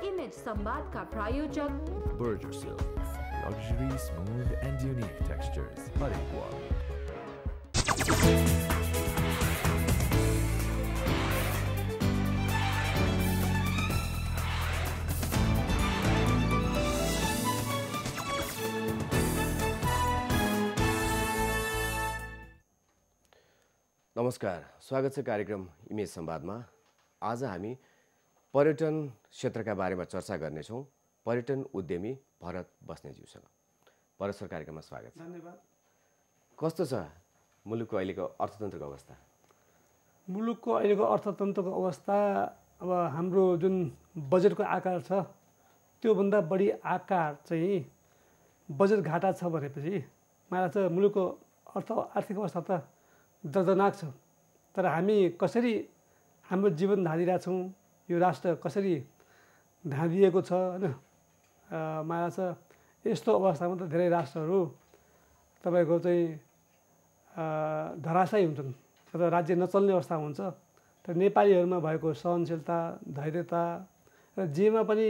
Image संवादका प्रायोजक Berger Silks. Luxury, smooth and unique textures. Haridwar. नमस्कार, स्वागत छ कार्यक्रम इमेज संवादमा। आज हामी पर्यटन क्षेत्रका बारेमा चर्चा गर्नेछौँ पर्यटन उद्यमी भरत बस्नेज्यूसँग। भरत सर, कार्यक्रममा स्वागत छ। धन्यवाद। कस्तो छ मुलुकको अहिलेको अर्थतन्त्रको अवस्था? मुलुकको अहिलेको अर्थतन्त्रको अवस्था अब हाम्रो जुन बजेटको आकार छ त्योभन्दा बढी आकार चाहिँ बजेट घाटा छ भनेपछि मलाई लाग्छ मुलुकको आर्थिक अवस्था त दर्दनाक छ। तर हामी कसरी हाम्रो जीवन धारिरहेछौँ, यो राष्ट्र कसरी धाँधिएको छ होइन, मलाई लाग्छ यस्तो अवस्थामा त धेरै राष्ट्रहरू तपाईँको चाहिँ धराशायी हुन्छन् अथवा राज्य नचल्ने अवस्था हुन्छ। तर नेपालीहरूमा भएको सहनशीलता, धैर्यता र जेमा पनि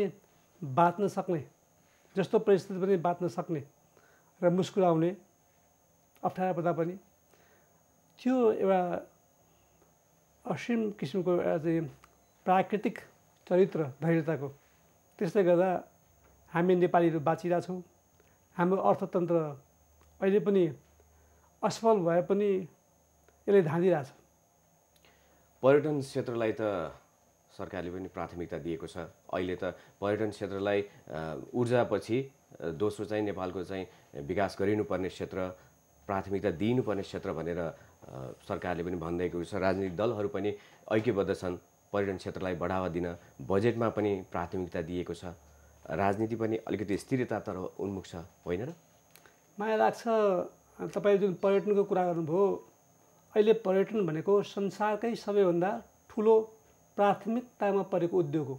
बाँच्न सक्ने, जस्तो परिस्थिति पनि बाँच्न सक्ने र मुस्कुराउने अप्ठ्यारो पर्दा पनि त्यो एउटा असीम किसिमको एउटा चाहिँ प्राकृतिक चरित्र धैर्यताको, त्यसले गर्दा हामी नेपालीहरू बाँचिरहेछौँ। हाम्रो अर्थतन्त्र अहिले पनि असफल भए पनि यसले धाँधिरहेछ। पर्यटन क्षेत्रलाई त सरकारले पनि प्राथमिकता दिएको छ। अहिले त पर्यटन क्षेत्रलाई ऊर्जापछि दोस्रो चाहिँ नेपालको चाहिँ विकास गरिनुपर्ने क्षेत्र, प्राथमिकता दिइनुपर्ने क्षेत्र भनेर सरकारले पनि भनिदिएको छ। राजनीतिक दलहरू पनि ऐक्यबद्ध छन् पर्यटन क्षेत्रलाई बढावा दिन, बजेटमा पनि प्राथमिकता दिएको छ। राजनीति पनि अलिकति स्थिरतातर्फ उन्मुख छ, होइन र? मलाई लाग्छ तपाईँ जुन पर्यटनको कुरा गर्नुभयो, अहिले पर्यटन भनेको संसारकै सबैभन्दा ठुलो प्राथमिकतामा परेको उद्योग हो।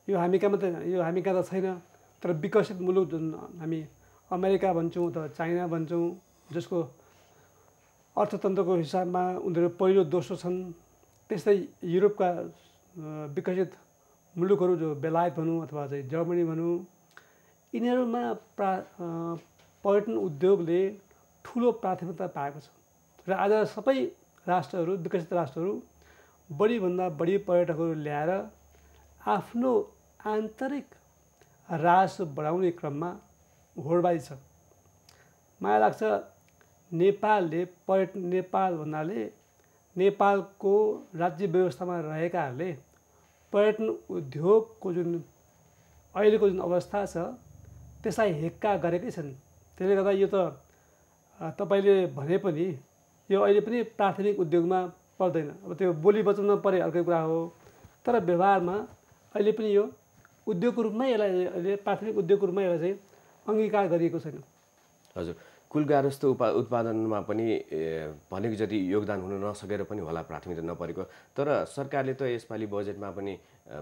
यो हामी कहाँ त छैन, तर विकसित मुलुक जुन हामी अमेरिका भन्छौँ अथवा चाइना भन्छौँ, जसको अर्थतन्त्रको हिसाबमा उनीहरू पहिलो दोस्रो छन्, त्यस्तै युरोपका विकसित मुलुकहरू जो बेलायत भनौँ अथवा चाहिँ जर्मनी भनौँ, यिनीहरूमा पर्यटन उद्योगले ठुलो प्राथमिकता पाएको छ। र आज सबै राष्ट्रहरू, विकसित राष्ट्रहरू बढीभन्दा बढी पर्यटकहरू ल्याएर आफ्नो आन्तरिक राजस्व बढाउने क्रममा होडबाजी छ। मलाई लाग्छ नेपाल भन्नाले नेपालको राज्य व्यवस्थामा रहेकाहरूले पर्यटन उद्योगको जुन अहिलेको जुन अवस्था छ त्यसलाई हेक्का गरेकै छन्। त्यसले गर्दा यो त तपाईँले भने पनि यो अहिले पनि प्राथमिक उद्योगमा पर्दैन। अब त्यो बोली वचनमा परे अर्कै कुरा हो, तर व्यवहारमा अहिले पनि यो उद्योगको रूपमै यसलाई अहिले प्राथमिक उद्योगको रूपमै यसलाई चाहिँ अङ्गीकार गरिएको छैन। हजुर, कुल गार्हस्थ्य उत्पादनमा पनि भनेको जति योगदान हुन नसकेर पनि होला प्राथमिकता नपरेको। तर सरकारले त यसपालि बजेटमा पनि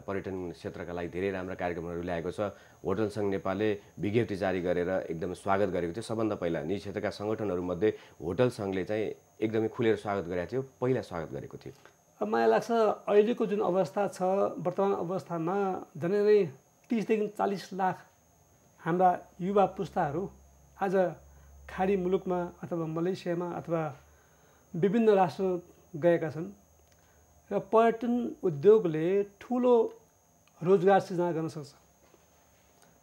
पर्यटन क्षेत्रका लागि धेरै राम्रा कार्यक्रमहरू ल्याएको छ। होटल सङ्घ नेपालले विज्ञप्ति जारी गरेर एकदमै स्वागत गरेको थियो। सबभन्दा पहिला निजी क्षेत्रका सङ्गठनहरूमध्ये होटल सङ्घले चाहिँ एकदमै खुलेर स्वागत गरेको थियो, पहिला स्वागत गरेको थियो। अब मलाई लाग्छ अहिलेको जुन अवस्था छ, वर्तमान अवस्थामा झन्डै 30 देखि 40 लाख हाम्रा युवा पुस्ताहरू आज खाडी मुलुकमा अथवा मलेसियामा अथवा विभिन्न राष्ट्र गएका छन् र पर्यटन उद्योगले ठुलो रोजगार सृजना गर्न सक्छ।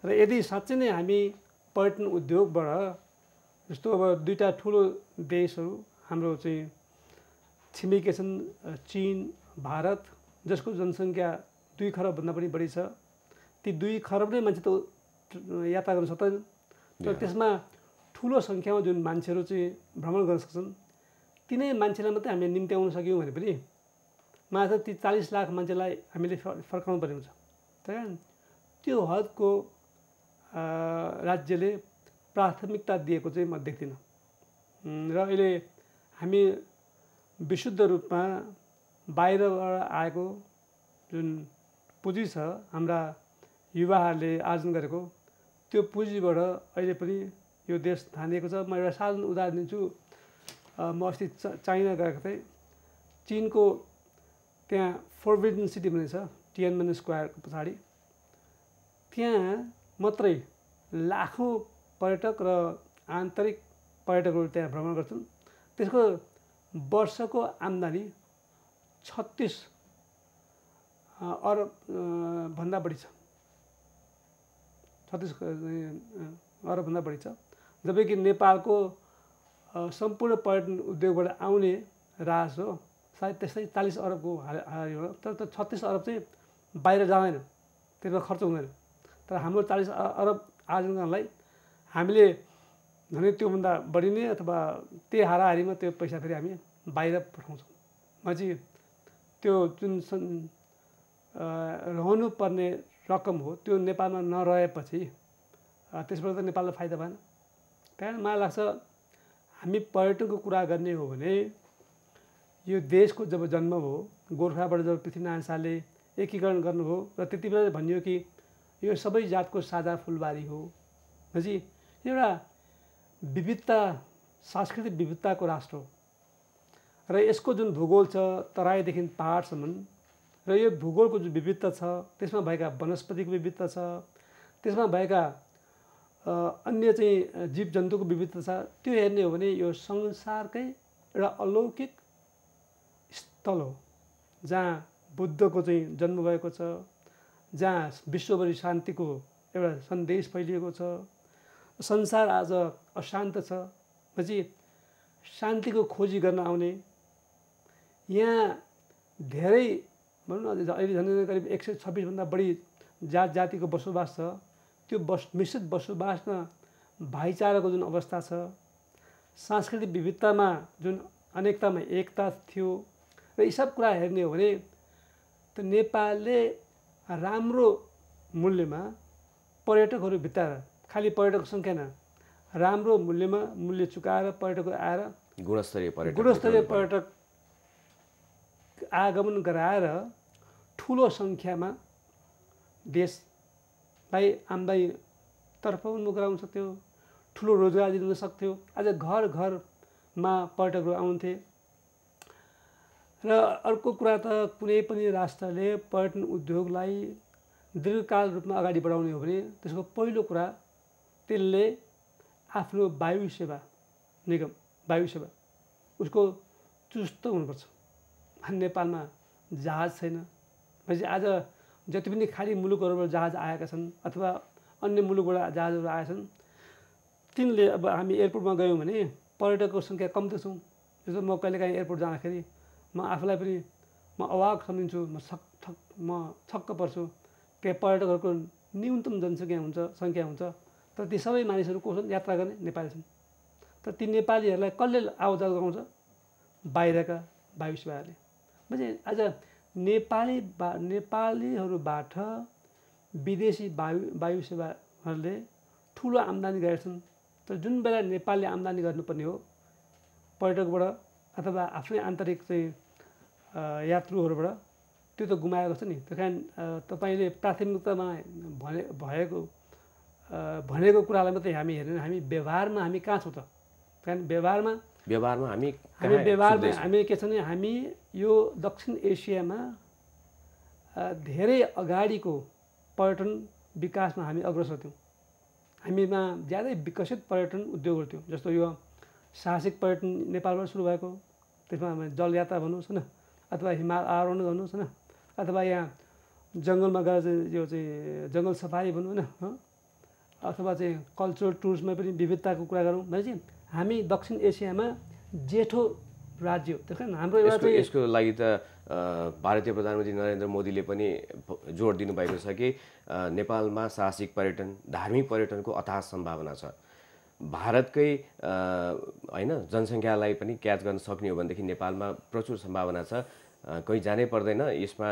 र यदि साँच्चै नै हामी पर्यटन उद्योगबाट, जस्तो अब दुईवटा ठुलो देशहरू हाम्रो चाहिँ छिमेकी छन्, चीन, भारत, जसको जनसङ्ख्या 2 खरबभन्दा पनि बढी छ। ती 2 खरब नै मान्छे त यात्रा गर्न सक्दैन, तर त्यसमा ठुलो सङ्ख्यामा जुन मान्छेहरू चाहिँ भ्रमण गर्न सक्छन्, तिनै मान्छेलाई मात्रै हामीले निम्त्याउन सक्यौँ भने पनि मात्र ती 40 लाख मान्छेलाई हामीले फर्काउनु पर्ने हुन्छ। त्यही त्यो हदको राज्यले प्राथमिकता दिएको चाहिँ म देख्दिनँ। र अहिले हामी विशुद्ध रूपमा बाहिरबाट आएको जुन पुँजी छ, हाम्रा युवाहरूले आर्जन गरेको, त्यो पुँजीबाट अहिले पनि यो देश धानिएको छ। म एउटा साधारण उदाहरण दिन्छु। म अस्ति चाइना गएको थिएँ। चीनको त्यहाँ फोर्बिडन सिटी भन्ने छ, टिएनमेन स्क्वायरको पछाडि। त्यहाँ मात्रै लाखौँ पर्यटक र आन्तरिक पर्यटकहरू त्यहाँ भ्रमण गर्छन्। त्यसको वर्षको आम्दानी 36 अरब भन्दा बढी छ, 36 अरबभन्दा बढी छ। जबकि नेपालको सम्पूर्ण पर्यटन उद्योगबाट आउने राजस्व सायद त्यस्तै 40 अरबको हाराहारी हो। तर 36 अरब चाहिँ बाहिर जाँदैन, त्यसमा खर्च हुँदैन। तर हाम्रो 40 अरब आर्जन गर्नलाई हामीले भने त्योभन्दा बढी नै अथवा त्यही हाराहारीमा त्यो पैसा फेरि हामी बाहिर पठाउँछौँ। अझै त्यो जुन रहनुपर्ने रकम हो त्यो नेपालमा नरहेपछि त्यसबाट त नेपाललाई फाइदा भएन। त्यहाँ मलाई लाग्छ हामी पर्यटनको कुरा गर्ने हो भने यो देशको जब जन्म भयो, गोर्खाबाट जब पृथ्वीनारायण शाहले एकीकरण गर्नुभयो र त्यति बेला भनियो कि यो सबै जातको साझा फुलबारी हो। जी एउटा विविधता, सांस्कृतिक विविधताको राष्ट्र हो र यसको जुन भूगोल छ तराईदेखि पहाडसम्म र यो भूगोलको जुन विविधता छ त्यसमा भएका वनस्पतिको विविधता छ, त्यसमा भएका अन्य चाहिँ जीव जन्तुको विविधता छ। त्यो हेर्ने हो भने यो संसारकै एउटा अलौकिक स्थल हो जहाँ बुद्धको चाहिँ जन्म भएको छ, जहाँ विश्वभरि शान्तिको एउटा सन्देश फैलिएको छ। संसार आज अशान्त छ, पछि शान्तिको खोजी गर्न आउने यहाँ धेरै भनौँ न अहिले झन् करिब 126 भन्दा बढी जात जातिको बसोबास छ। त्यो मिश्रित बसोबासमा भाइचाराको जुन अवस्था छ, सांस्कृतिक विविधतामा जुन अनेकतामा एकता थियो र यी सब कुरा हेर्ने हो भने त नेपालले राम्रो मूल्यमा पर्यटकहरू भित्र खालि पर्यटक सङ्ख्या न राम्रो मूल्यमा मूल्य चुकाएर पर्यटकहरू आएर गुणस्तरीय पर्यटक आगमन गराएर ठुलो सङ्ख्यामा देशलाई आम्दानीतर्फ उन्मुख गराउन सक्थ्यो, ठुलो रोजगार दिन सक्थ्यो। आज घर घरमा पर्यटकहरू आउँथे। र अर्को कुरा त कुनै पनि राष्ट्रले पर्यटन उद्योगलाई दीर्घकाल रूपमा अगाडि बढाउने हो भने त्यसको पहिलो कुरा त्यसले आफ्नो वायु सेवा निगम, वायु सेवा उसको चुस्त हुनुपर्छ। नेपालमा जहाज छैन। भनेपछि आज जति पनि खाली मुलुकहरूबाट जहाज आएका छन् अथवा अन्य मुलुकबाट जहाजहरू आएका छन्, तिनले अब हामी एयरपोर्टमा गयौँ भने पर्यटकको सङ्ख्या कम त छौँ। जस्तो म कहिलेकाहीँ एयरपोर्ट जाँदाखेरि म आफूलाई पनि म अवाक सम्झिन्छु, म छक्क पर्छु। त्यहाँ पर्यटकहरूको न्यूनतम सङ्ख्या हुन्छ तर ती सबै मानिसहरू को छन्? यात्रा गर्ने नेपाली छन्। तर ती नेपालीहरूलाई कसले आवतजावत गराउँछ? बाहिरका वायु सेवाहरूले। म्हणजे आज नेपालीहरूबाट विदेशी वायु सेवाहरूले ठुलो आम्दानी गरेका छन्। तर जुन बेला नेपालले आम्दानी गर्नुपर्ने हो पर्यटकबाट अथवा आफ्नै आन्तरिक चाहिँ यात्रुहरूबाट, त्यो त गुमाएको छ नि। त्यस कारण तपाईँले प्राथमिकतामा भनेको कुरालाई मात्रै हामी हेरेन, हामी व्यवहारमा हामी कहाँ छौँ त? कारण व्यवहारमा हामी के छ भने हामी यो दक्षिण एसियामा धेरै अगाडिको पर्यटन विकासमा हामी अग्रसर थियौँ। हामीमा ज्यादै विकसित पर्यटन उद्योगहरू थियो। जस्तो यो साहसिक पर्यटन नेपालबाट सुरु भएको, त्यसमा जलयात्रा भन्नुहोस् होइन, अथवा हिमाल आरोहण भन्नुहोस् होइन, अथवा यहाँ जङ्गलमा गएर यो चाहिँ जङ्गल सफारी भनौँ होइन, अथवा चाहिँ कल्चरल टुरिज्ममा पनि विविधताको कुरा गरौँ भनेपछि हामी दक्षिण एसियामा जेठो राज्य हो। त्यस कारण हाम्रो यसको लागि त भारतीय प्रधानमन्त्री नरेन्द्र मोदीले पनि जोड दिनुभएको छ कि नेपालमा साहसिक पर्यटन, धार्मिक पर्यटनको अथाह सम्भावना छ। भारतकै होइन जनसङ्ख्यालाई पनि क्याच गर्न सक्ने हो भनेदेखि नेपालमा प्रचुर सम्भावना छ। कहीँ जानै पर्दैन, यसमा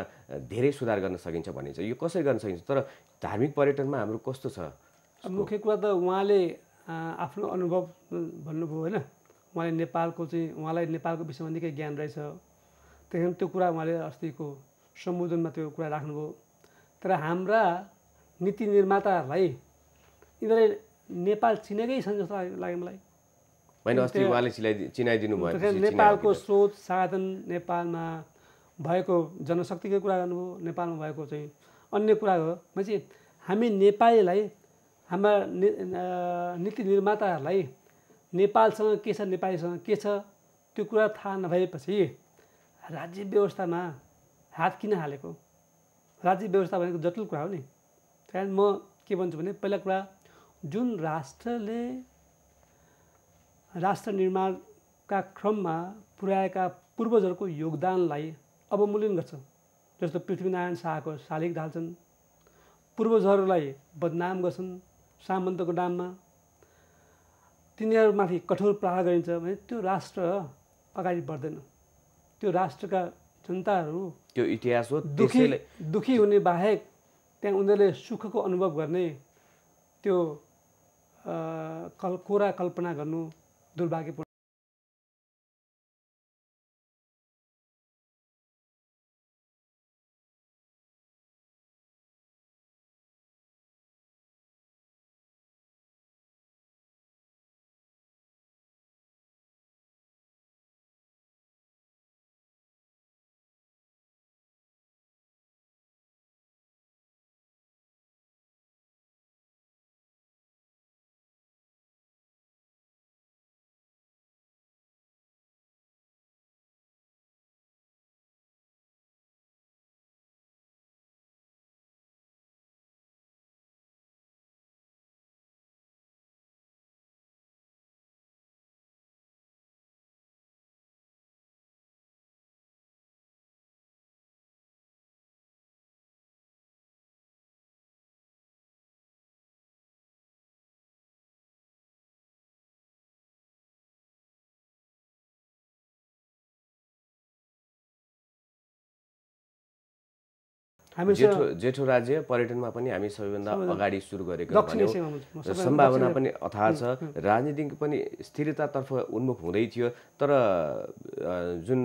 धेरै सुधार गर्न सकिन्छ भनिन्छ। यो कसरी गर्न सकिन्छ? तर धार्मिक पर्यटनमा हाम्रो कस्तो छ? मुख्य कुरा त उहाँले आफ्नो अनुभव भन्नुभयो होइन। उहाँलाई नेपालको विषयमा निकै ज्ञान रहेछ। त्यही त्यो कुरा उहाँले अस्तिको सम्बोधनमा त्यो कुरा राख्नुभयो। तर हाम्रा नीति निर्माताहरूलाई यिनीहरूले नेपाल चिनेकै छन् जस्तो लाग्यो मलाई। होइन, अस्ति उहाँले चिनाइदिनु भयो। नेपालको स्रोत साधन, नेपालमा भएको जनशक्तिकै कुरा गर्नुभयो, नेपालमा भएको चाहिँ अन्य कुरा हो। भनेपछि हामी नेपालीलाई हाम्रा नीति निर्माताहरूलाई नेपालसँग के छ नेपालीसँग के छ त्यो कुरा थाहा नभएपछि राज्य व्यवस्थामा हात किन हालेको? राज्य व्यवस्था भनेको जटिल कुरा हो नि। त्यहाँदेखि म के भन्छु भने पहिला कुरा जुन राष्ट्रले राष्ट्र निर्माणका क्रममा पुर्याएका पूर्वजहरूको योगदानलाई अवमूल्यन गर्छ। जस्तो पृथ्वीनारायण शाहको शालिग ढाल्छन्, पूर्वजहरूलाई बदनाम गर्छन् सामन्तको नाममा, तिनीहरूमाथि कठोर प्रहार गरिन्छ भने त्यो राष्ट्र अगाडि बढ्दैन। त्यो राष्ट्रका जनताहरू त्यो इतिहास हो। दुखी हुने बाहेक त्यहाँ उनीहरूले सुखको अनुभव गर्ने त्यो कोरा कल्पना गर्नु दुर्भाग्यपूर्ण। जेठो राज्य पर्यटनमा पनि हामी सबैभन्दा अगाडि सुरु गरेको भन्यौं। सम्भावना पनि अथाह छ। राजनीतिक पनि स्थिरतातर्फ उन्मुख हुँदै थियो। तर जुन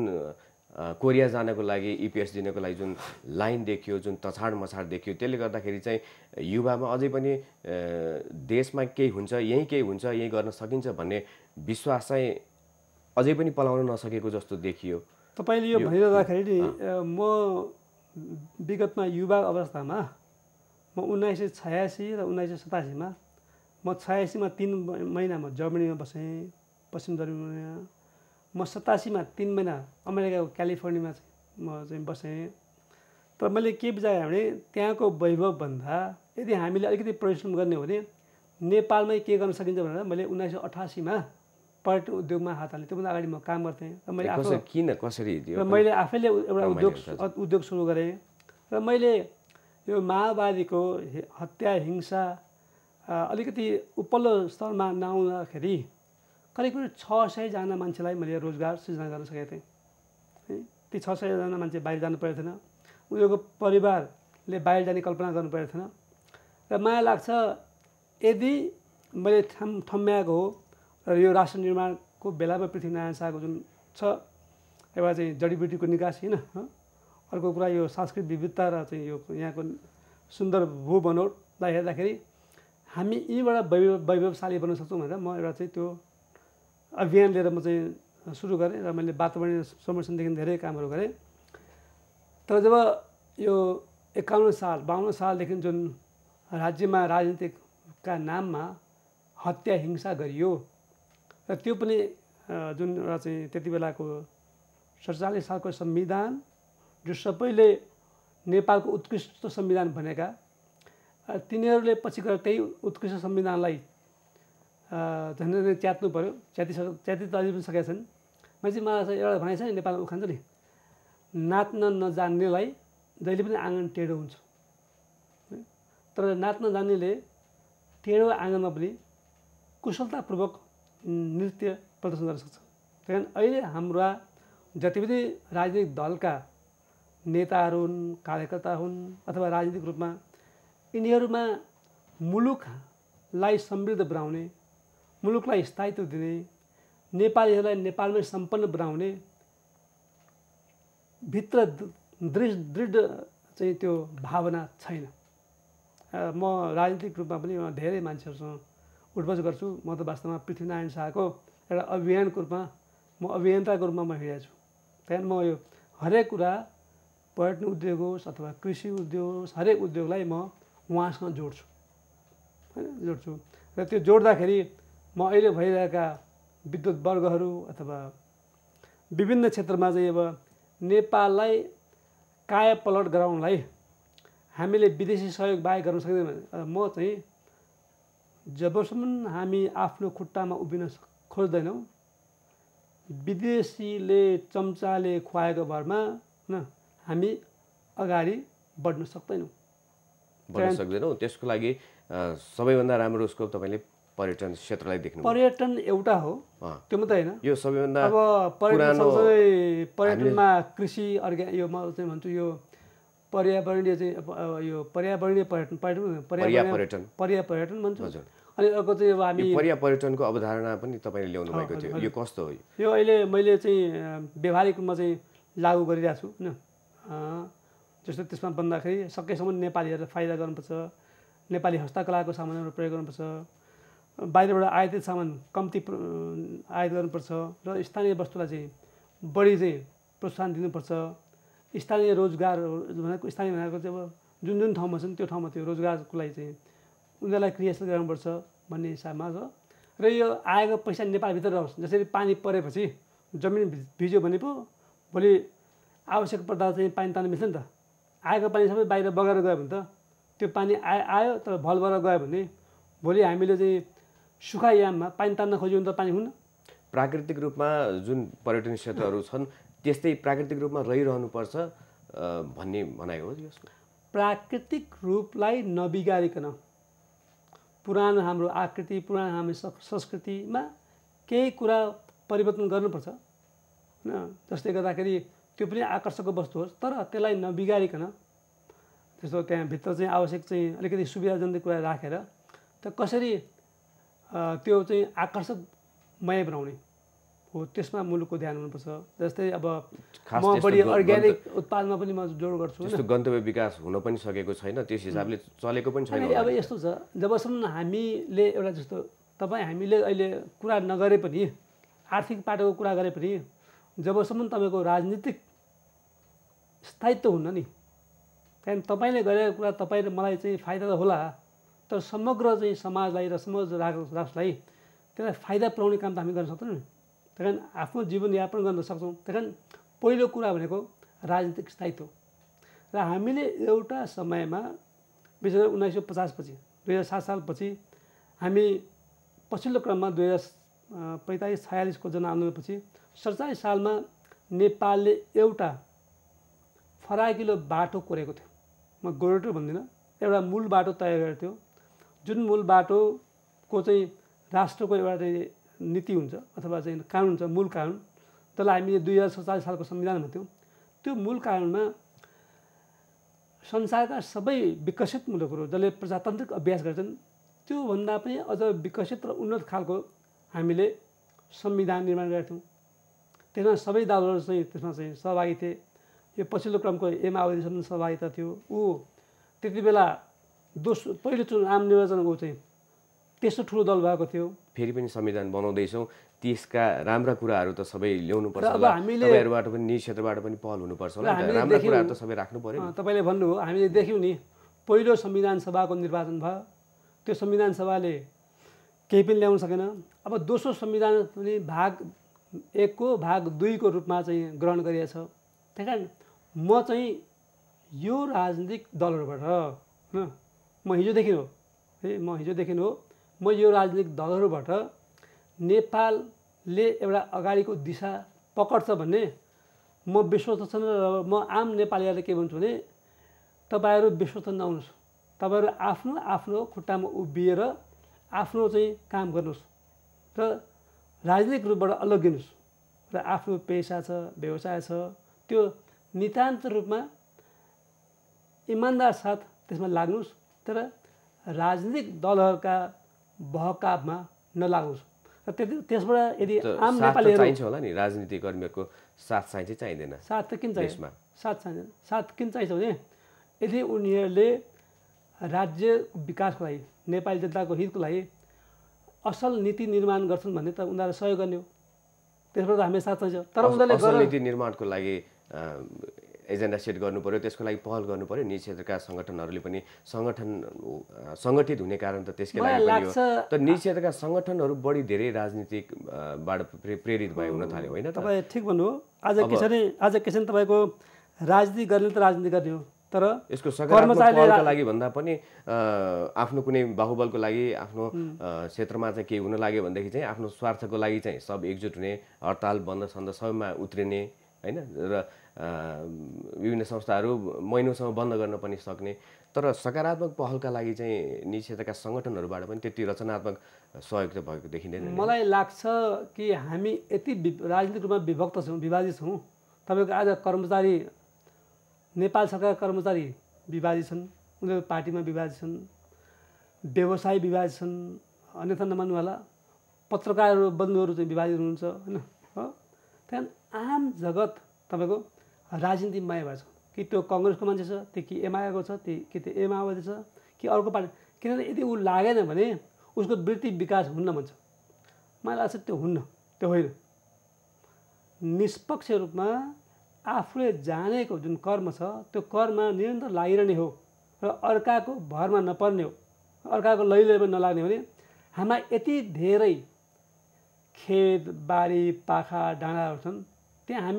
कोरिया जानको लागि EPS दिनको लागि जुन लाइन देखियो, जुन तछाड मछाड देखियो, त्यसले गर्दाखेरि चाहिँ युवामा अझै पनि देशमा केही हुन्छ, यहीँ केही हुन्छ, यहीँ गर्न सकिन्छ भन्ने विश्वास चाहिँ अझै पनि पलाउन नसकेको जस्तो देखियो। तपाईले यो भनिरहँदाखेरि म विगतमा युवा अवस्थामा म 1986 र 1987 मा म 86 मा 3 महिना म जर्मनीमा बसेँ, पश्चिम जर्मनीमा। म 87 मा 3 महिना अमेरिकाको क्यालिफोर्नियामा म चाहिँ बसेँ। तर मैले के बुझाएँ भने त्यहाँको वैभव भन्दा यदि हामीले अलिकति परिश्रम गर्ने हो भने नेपालमै के गर्न सकिन्छ भनेर मैले 1988 मा पर्यटन उद्योगमा हात हालेँ। त्योभन्दा अगाडि म काम गर्थेँ र मैले आफैले एउटा उद्योग सुरु गरेँ। र मैले यो माओवादीको हत्या हिंसा अलिकति उपल्लो स्तरमा नआउँदाखेरि करिब 600 जना मान्छेलाई मैले रोजगार सृजना गर्न सकेको थिएँ। ती 600 जना मान्छे बाहिर जानु परेको थिएन, उनीहरूको परिवारले बाहिर जाने कल्पना गर्नु परेको थिएन। र मलाई लाग्छ यदि मैले ठम्म्याएको हो र यो राष्ट्र निर्माणको बेलामा पृथ्वीनारायण शाहको जुन छ एउटा चाहिँ जडीबुटीको निकास होइन, अर्को कुरा यो सांस्कृतिक विविधता र चाहिँ यो यहाँको सुन्दर भू बनोटलाई हेर्दाखेरि हामी यहीँबाट वैभवशाली बन्न सक्छौँ भनेर म एउटा चाहिँ त्यो अभियान लिएर म चाहिँ सुरु गरेँ र मैले वातावरणीय संरक्षणदेखि धेरै कामहरू गरेँ। तर जब यो 51 साल 52 सालदेखि जुन राज्यमा राजनीतिका नाममा हत्या हिंसा गरियो र त्यो पनि जुन एउटा चाहिँ त्यति बेलाको 47 सालको संविधान जो सबैले नेपालको उत्कृष्ट संविधान भनेका तिनीहरूले पछि गएर त्यही उत्कृष्ट संविधानलाई झन्डै च्यात्नु पर्यो। च्याति त अझै पनि सकेका छन्। मैले चाहिँ मलाई एउटा भनाइ छ नि नेपालमा उखान्छ नि, नाच्न नजान्नेलाई जहिले पनि आँगन टेढो हुन्छ। तर नाच्न जान्नेले टेढो आँगनमा पनि कुशलतापूर्वक नृत्य प्रदर्शन गर्न सक्छ। त्यही कारण अहिले हाम्रा जति पनि राजनीतिक दलका नेताहरू हुन्, कार्यकर्ता हुन् अथवा राजनीतिक रूपमा यिनीहरूमा मुलुकलाई समृद्ध बनाउने, मुलुकलाई स्थायित्व दिने, नेपालीहरूलाई नेपालमै सम्पन्न बनाउने भित्र दृढ चाहिँ त्यो भावना छैन। म राजनीतिक रूपमा पनि धेरै मान्छेहरूसँग उठबस गर्छु। म त वास्तवमा पृथ्वीनारायण शाहको एउटा अभियानको रूपमा म अभियन्ताको रूपमा म हिँडेको छु। त्यहाँदेखि म यो हरेक कुरा पर्यटन उद्योग होस् अथवा कृषि उद्योग होस्, हरेक उद्योगलाई म उहाँसँग जोड्छु होइन जोड्छु र त्यो जोड्दाखेरि म अहिले भइरहेका विद्युत वर्गहरू अथवा विभिन्न क्षेत्रमा चाहिँ अब नेपाललाई कायापलट गराउनलाई हामीले विदेशी सहयोग बाहेक गर्न सक्दैनौँ भने म चाहिँ जबसम्म हामी आफ्नो खुट्टामा उभिन खोज्दैनौँ विदेशीले चम्चाले खुवाएको भरमा होइन हामी अगाडि बढ्न सक्दैनौँ त्यसको लागि सबैभन्दा राम्रो उसको तपाईँले पर्यटन क्षेत्रलाई देख्नु पर्यटन एउटा हो त्यो मात्रै होइन यो सबैभन्दा अब पर्यटन सँगसँगै पर्यटनमा कृषि यो म चाहिँ भन्छु यो पर्यावरणीय चाहिँ यो पर्यावरणीय पर्यटन भन्छु अनि अर्को चाहिँ अब हामी पर्यापर्यटनको अवधारणा पनि तपाईँले ल्याउनु भएको थियो यो कस्तो हो यो अहिले मैले चाहिँ व्यावहारिक रूपमा चाहिँ लागू गरिरहेको छु होइन जस्तो त्यसमा भन्दाखेरि सकेसम्म नेपालीहरूलाई फाइदा गर्नुपर्छ नेपाली हस्तकलाको सामानहरू प्रयोग गर्नुपर्छ बाहिरबाट आयातित सामान कम्ती आयात गर्नुपर्छ र स्थानीय वस्तुलाई चाहिँ बढी चाहिँ प्रोत्साहन दिनुपर्छ स्थानीय रोजगार भनेको स्थानीय भनेको चाहिँ अब जुन जुन ठाउँमा छन् त्यो ठाउँमा त्यो रोजगारको लागि चाहिँ उनीहरूलाई क्रियाशील गराउनुपर्छ भन्ने हिसाबमा छ र यो आएको पैसा नेपालभित्र रहोस् जसरी पानी परेपछि जमिन भिज्यो भने पो भोलि आवश्यक पर्दा चाहिँ पानी तान्नु मिल्छ नि त आएको पानी सबै बाहिर बगाएर गयो भने त त्यो पानी आयो तर भलबाट गयो भने भोलि हामीले चाहिँ सुखायाममा पानी तान्न खोज्यो भने त पानी हुन्न प्राकृतिक रूपमा जुन पर्यटन क्षेत्रहरू छन् त्यस्तै प्राकृतिक रूपमा रहिरहनुपर्छ भन्ने भनाइ हो यसको प्राकृतिक रूपलाई नबिगारिकन पुरानो हाम्रो आकृति पुरानो हाम्रो संस्कृतिमा केही कुरा परिवर्तन गर्नुपर्छ होइन जसले गर्दाखेरि त्यो पनि आकर्षकको वस्तु होस् तर त्यसलाई नबिगारिकन त्यस्तो त्यहाँभित्र चाहिँ आवश्यक चाहिँ अलिकति सुविधाजनक कुरा राखेर त कसरी त्यो चाहिँ आकर्षकमय बनाउने हो त्यसमा मुलुकको ध्यान हुनुपर्छ जस्तै अब म बढी अर्ग्यानिक उत्पादनमा पनि म जोड गर्छु त्यस्तो गन्तव्य विकास हुन पनि सकेको छैन त्यस हिसाबले चलेको पनि छैन अब यस्तो छ जबसम्म हामीले एउटा जस्तो हामीले अहिले कुरा नगरे पनि आर्थिक पाटोको कुरा गरे पनि जबसम्म तपाईँको राजनीतिक स्थायित्व हुन्न नि त्यहाँदेखि तपाईँले गरेको कुरा तपाईँ र मलाई चाहिँ फाइदा त होला तर समग्र चाहिँ समाजलाई र समग्र राष्ट्रलाई त्यसलाई फाइदा पुर्याउने काम त हामी गर्न सक्दैनौँ नि त्यही कारण आफ्नो जीवनयापन गर्न सक्छौँ त्यही कारण पहिलो कुरा भनेको राजनीतिक स्थायित्व र हामीले एउटा समयमा विशेष 1950 पछि 2007 सालपछि हामी पछिल्लो क्रममा 2045-46 को जनआन्दोलनपछि 47 सालमा नेपालले एउटा फराकिलो बाटो कोरेको थियो म गोरेटो भन्दिनँ एउटा मूल बाटो तय गरेको थियो जुन मूल बाटोको चाहिँ राष्ट्रको एउटा नीति हुन्छ अथवा चाहिँ कानुन हुन्छ मूल कानुन त्यसलाई हामीले 2047 सालको संविधान भन्थ्यौँ त्यो मूल कानुनमा संसारका सबै विकसित मुलुकहरू जसले प्रजातान्त्रिक अभ्यास गर्छन् त्योभन्दा पनि अझ विकसित र उन्नत खालको हामीले संविधान निर्माण गरेका थियौँ त्यसमा सबै दलहरू चाहिँ त्यसमा चाहिँ सहभागी थिए यो पछिल्लो क्रमको एमावधिसम्म सहभागिता थियो त्यति बेला पहिलो आम निर्वाचनको चाहिँ त्यस्तो ठुलो दल भएको थियो फेरि पनि संविधान बनाउँदैछौँ त्यसका राम्रा कुराहरू त सबै ल्याउनुपर्छ होला तपाईँहरूबाट पनि निजी क्षेत्रबाट पनि पहल हुनुपर्छ होला राम्रा कुराहरू त सबै राख्नु पर्यो तपाईँले भन्नुभयो हामीले देख्यौँ नि पहिलो संविधान सभाको निर्वाचन भयो त्यो संविधान सभाले केही पनि ल्याउन सकेन अब दोस्रो संविधान पनि भाग 1 को भाग 2 को रूपमा चाहिँ ग्रहण गरिएको छ त्यही कारण म चाहिँ यो राजनीतिक दलहरूबाट म हिजोदेखि हो म यो राजनीतिक दलहरूबाट नेपालले एउटा अगाडिको दिशा पकड्छ भन्ने म विश्वस्त छैन र म आम नेपालीहरूले के भन्छु भने तपाईँहरू विश्वस्त नहुनुहोस् तपाईँहरू आफ्नो आफ्नो खुट्टामा उभिएर आफ्नो चाहिँ काम गर्नुहोस् र राजनीतिक रूपबाट अलग्गिनुहोस् र आफ्नो पेसा छ व्यवसाय छ त्यो नितान्त रूपमा इमान्दार साथ त्यसमा लाग्नुहोस् तर राजनीतिक दलहरूका बहकावमा नलाग्नुहोस् र त्यसबाट यदि आम नेपालीहरू चाहिन्छ होला नि राजनीतिक कर्मीहरूको साथ चाहिन्छ चाहिँदैन साथ त किन चाहिन्छ साथ चाहिँदैन साथ किन चाहिन्छ भने यदि उनीहरूले राज्य विकासको लागि नेपाली जनताको हितको लागि असल नीति निर्माण गर्छन् भने त उनीहरूले सहयोग गर्ने हो त्यसबाट हामी साथ चाहिन्छ तर उनीहरूले असल नीति निर्माणको लागि एजेन्डा सेट गर्नु पर्यो, त्यसको लागि पहल गर्नु पर्यो। निजी क्षेत्रका सङ्गठनहरूले पनि सङ्गठित हुने कारण त त्यसकै लागि पनि हो। तर निजी क्षेत्रका सङ्गठनहरू बढी धेरै राजनीतिकबाट प्रेरित भए हुन थाल्यो होइन? तपाईँ ठिक भन्नु हो। आज के छ नि तपाईँको राजनीति गर्ने त राजनीति गर्ने हो, तर यसको सकारात्मक पहलका लागि भन्दा पनि आफ्नो कुनै बाहुबलको लागि आफ्नो क्षेत्रमा चाहिँ केही हुन लाग्यो भनेदेखि चाहिँ आफ्नो स्वार्थको लागि चाहिँ सब एकजुट हुने, हडताल बन्द सन्द सबैमा उत्रिने होइन, र विभिन्न संस्थाहरू महिनौसम्म बन्द गर्न पनि सक्ने। तर सकारात्मक पहलका लागि चाहिँ निजी क्षेत्रका सङ्गठनहरूबाट पनि त्यति रचनात्मक सहयोग त भएको देखिँदैन। मलाई लाग्छ कि हामी यति राजनीतिक रूपमा विभाजित छौँ। तपाईँको आज कर्मचारी, नेपाल सरकारका कर्मचारी विभाजित छन्, उनीहरू पार्टीमा विभाजित छन्, व्यवसाय विभाजित छन्, अन्यथा नमान्नुवाला पत्रकारहरू बन्धुहरू चाहिँ विभाजित हुनुहुन्छ होइन। हो त्यहाँदेखि आम जगत तपाईँको राजनीतिमय भएको छ, कि त्यो कङ्ग्रेसको मान्छे छ, त्यो कि एमालेको छ, कि त्यो माओवादी छ, कि अर्को पार्टी। किनभने यदि ऊ लागेन भने उसको वृत्ति विकास हुन्न भन्छ। मलाई लाग्छ त्यो हुन्न, त्यो होइन। निष्पक्ष रूपमा आफूले जानेको जुन कर्म छ त्यो कर्ममा निरन्तर लागिरहने हो र अर्काको भरमा नपर्ने हो, अर्काको लैलैमा नलाग्ने हो भने हाम्रा यति धेरै खेत बारी पाखा डाँडाहरू छन्, त्यहाँ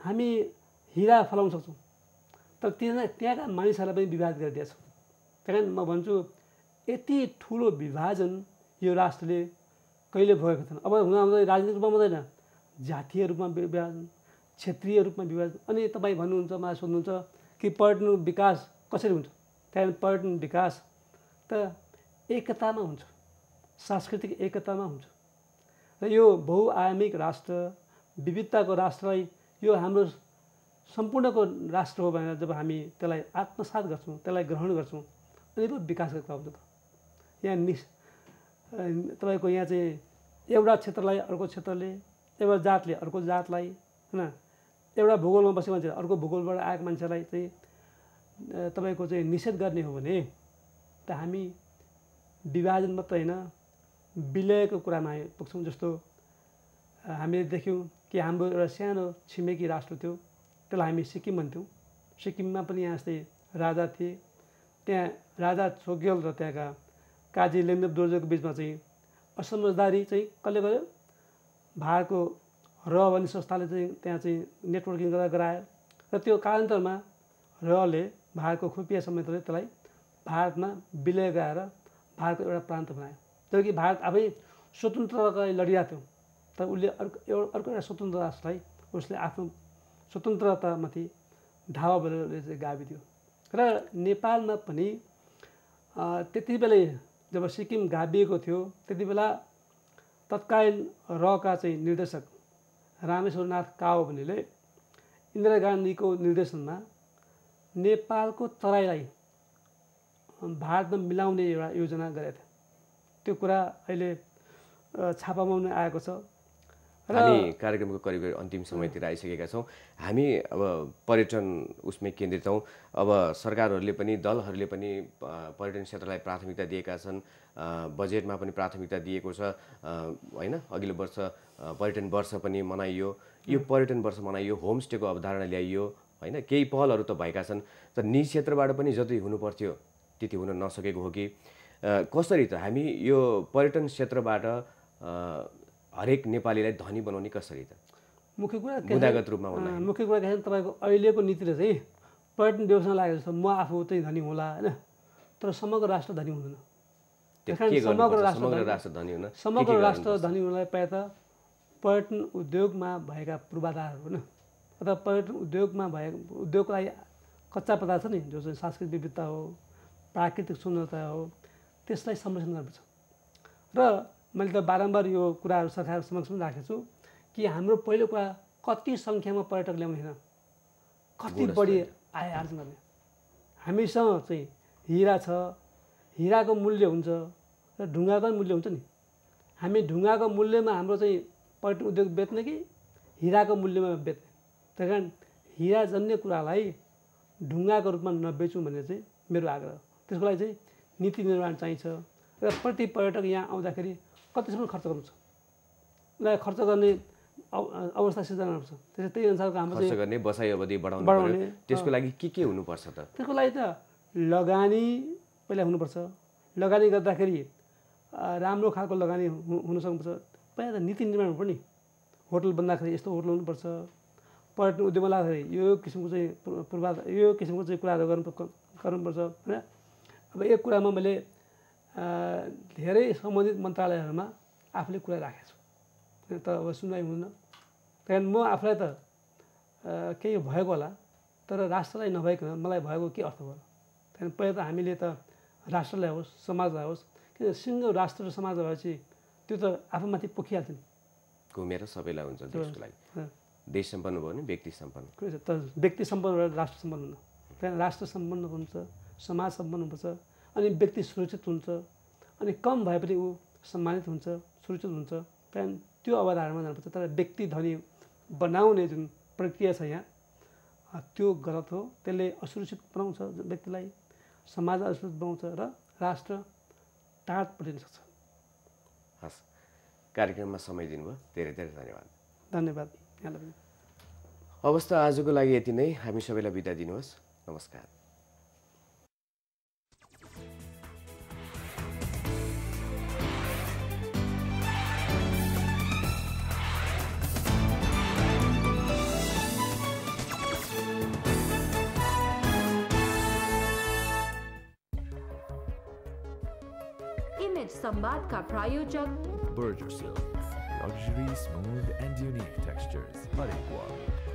हामी हिरा फलाउन सक्छौँ। तर त्यहाँका मानिसहरूलाई पनि विभाजित गरिदिएको छ। त्यही कारण म भन्छु यति ठुलो विभाजन यो राष्ट्रले कहिले भएको थिएन। अब हुँदा राजनीतिक रूपमा मात्रै होइन, जातीय रूपमा विभाजन, क्षेत्रीय रूपमा विभाजन। अनि तपाईँ भन्नुहुन्छ, मलाई सोध्नुहुन्छ कि पर्यटन विकास कसरी हुन्छ? त्यहाँदेखि पर्यटन विकास त एकतामा हुन्छ, सांस्कृतिक एकतामा हुन्छ। र यो बहुआयामिक राष्ट्र, विविधताको राष्ट्रलाई यो हाम्रो सम्पूर्णको राष्ट्र हो भनेर जब हामी त्यसलाई आत्मसात गर्छौँ, त्यसलाई ग्रहण गर्छौँ, अनि पो विकासको कुरा हुन्छ। यहाँ तपाईँको यहाँ चाहिँ एउटा क्षेत्रलाई अर्को क्षेत्रले, एउटा जातले अर्को जातलाई होइन, एउटा भूगोलमा बसेको मान्छे अर्को भूगोलबाट आएको मान्छेलाई चाहिँ तपाईँको चाहिँ निषेध गर्ने हो भने त हामी विभाजन मात्र होइन विलयको कुरामा पुग्छौँ। जस्तो हामीले देख्यौँ कि हाम्रो एउटा सानो छिमेकी राष्ट्र थियो, त्यसलाई हामी सिक्किम भन्थ्यौँ। सिक्किममा पनि यहाँ जस्तै राजा थिए, त्यहाँ राजा छोग्यल र त्यहाँका काजी लेङदेप दोर्जेको बिचमा चाहिँ असमझदारी चाहिँ कसले गर्यो? भारतको भन्ने संस्थाले चाहिँ त्यहाँ चाहिँ नेटवर्किङ गरायो र त्यो कालान्तरमा रले भारतको खुफिया संयन्त्रले त्यसलाई भारतमा विलय गराएर भारतको एउटा प्रान्त बनायो। जबकि भारत आफै स्वतन्त्रताका लागि लडिरहेको थियो, तर उसले अर्को एउटा स्वतन्त्र राष्ट्रलाई उसले आफ्नो स्वतन्त्रतामाथि धावा बोलेर चाहिँ गाभिदियो। र नेपालमा पनि त्यति बेला जब सिक्किम गाभिएको थियो त्यति बेला तत्कालीन रका चाहिँ निर्देशक रामेश्वरनाथ काओ भन्नेले इन्दिरा गान्धीको निर्देशनमा नेपालको तराईलाई भारतमा मिलाउने एउटा योजना गरेको थियो। त्यो कुरा अहिले छापामा पनि आएको छ। हामी कार्यक्रमको करिब अन्तिम समयतिर आइसकेका छौँ। हामी अब पर्यटन उसमै केन्द्रित हौँ। अब सरकारहरूले पनि दलहरूले पनि पर्यटन क्षेत्रलाई प्राथमिकता दिएका छन्, बजेटमा पनि प्राथमिकता दिएको छ होइन। अघिल्लो वर्ष पर्यटन वर्ष पनि मनाइयो, यो पर्यटन वर्ष मनाइयो, होमस्टेको अवधारणा ल्याइयो होइन। केही पहलहरू त भएका छन्, तर निजी क्षेत्रबाट पनि जति हुनुपर्थ्यो त्यति हुन नसकेको हो कि कसरी त हामी यो पर्यटन क्षेत्रबाट हरेक नेपालीलाई धनी बनाउने कसरी त? मुख्य कुरा बुदागत रूपमा मुख्य कुरा के छ तपाईँको अहिलेको नीतिले चाहिँ पर्यटन व्यवसाय लागेको जस्तो म आफू चाहिँ धनी होला होइन, तर समग्र राष्ट्र धनी हुँदैन। समग्र राष्ट्र धनी हुनलाई प्रायः त पर्यटन उद्योगमा भएका पूर्वाधारहरू होइन, अथवा पर्यटन उद्योगमा भएको उद्योगको लागि कच्चा पदार्थ नि जो चाहिँ सांस्कृतिक विविधता हो, प्राकृतिक सुन्दरता हो, त्यसलाई संरक्षण गर्नुपर्छ। र मैले त बारम्बार यो कुराहरू सरकार समक्ष पनि राखेको छु कि हाम्रो पहिलो कुरा कति सङ्ख्यामा पर्यटक ल्याउने होइन, कति बढी आय आर्जन गर्ने। हामीसँग चाहिँ हिरा छ, हिराको मूल्य हुन्छ र ढुङ्गाको मूल्य हुन्छ नि। हामी ढुङ्गाको मूल्यमा हाम्रो चाहिँ पर्यटन उद्योग बेच्ने कि हिराको मूल्यमा बेच्ने? त्यही कारण हिराजन्य कुरालाई ढुङ्गाको रूपमा नबेचौँ भन्ने चाहिँ मेरो आग्रह। त्यसको लागि चाहिँ नीति निर्माण चाहिन्छ र प्रति पर्यटक यहाँ आउँदाखेरि कतिसम्म खर्च गर्नु छ, उसलाई खर्च गर्ने अवस्था सिर्जना गर्नुपर्छ। त्यसै त्यही अनुसारको हाम्रो खर्च गर्ने बसाइ अवधि बढाउनु बढाउने, पर्यो। त्यसको लागि के हुनुपर्छ त? त्यसको लागि त लगानी पहिला हुनुपर्छ। लगानी गर्दाखेरि राम्रो खालको लगानी हुन सक्नुपर्छ। पहिला त नीति निर्माण हुनुपर्छ नि। होटल बन्दाखेरि यस्तो होटल हुनुपर्छ। पर्यटन उद्योगमा लाग्दाखेरि यो किसिमको चाहिँ यो किसिमको चाहिँ कुराहरू गर्नुपर्छ होइन। अब एक कुरामा मैले धेरै सम्बन्धित मन्त्रालयहरूमा आफूले कुरा राखेको छु तर अब सुनवाई हुँदैन। त्यहाँदेखि म आफूलाई त केही भएको होला तर राष्ट्रलाई नभइकन मलाई भएको के अर्थ भयो? त्यहाँदेखि पहिला त हामीले त राष्ट्रलाई होस् समाजलाई होस्, किन सिङ्गो राष्ट्र र समाज भएपछि त्यो त आफूमाथि पोखिहाल्छ नि। घुमेर सबैलाई हुन्छ देशको लागि। देश सम्पन्न भयो भने व्यक्ति सम्पन्न। तर व्यक्ति सम्पन्न भएर राष्ट्र सम्पन्न हुन्न। त्यहाँदेखि राष्ट्र सम्पन्न हुन्छ, समाज सम्पन्न हुन्छ, अनि व्यक्ति सुरक्षित हुन्छ, अनि कम भए पनि ऊ सम्मानित हुन्छ, सुरक्षित हुन्छ। त्यहाँदेखि त्यो अवधारणामा जानुपर्छ। तर व्यक्ति धनी बनाउने जुन प्रक्रिया छ यहाँ त्यो गलत हो। त्यसले असुरक्षित बनाउँछ व्यक्तिलाई, समाजलाई असुरक्षित बनाउँछ र राष्ट्र टाढ पुर्याउन सक्छ। हस्, कार्यक्रममा समय दिनुभयो, धेरै धेरै धन्यवाद। धन्यवाद यहाँलाई पनि। हवस् त आजको लागि यति नै। हामी सबैलाई बिदा दिनुहोस्। नमस्कार। इमेज संवाद का प्रायोजक Burger Silk. Luxury, smooth and unique textures. Hare Krishna.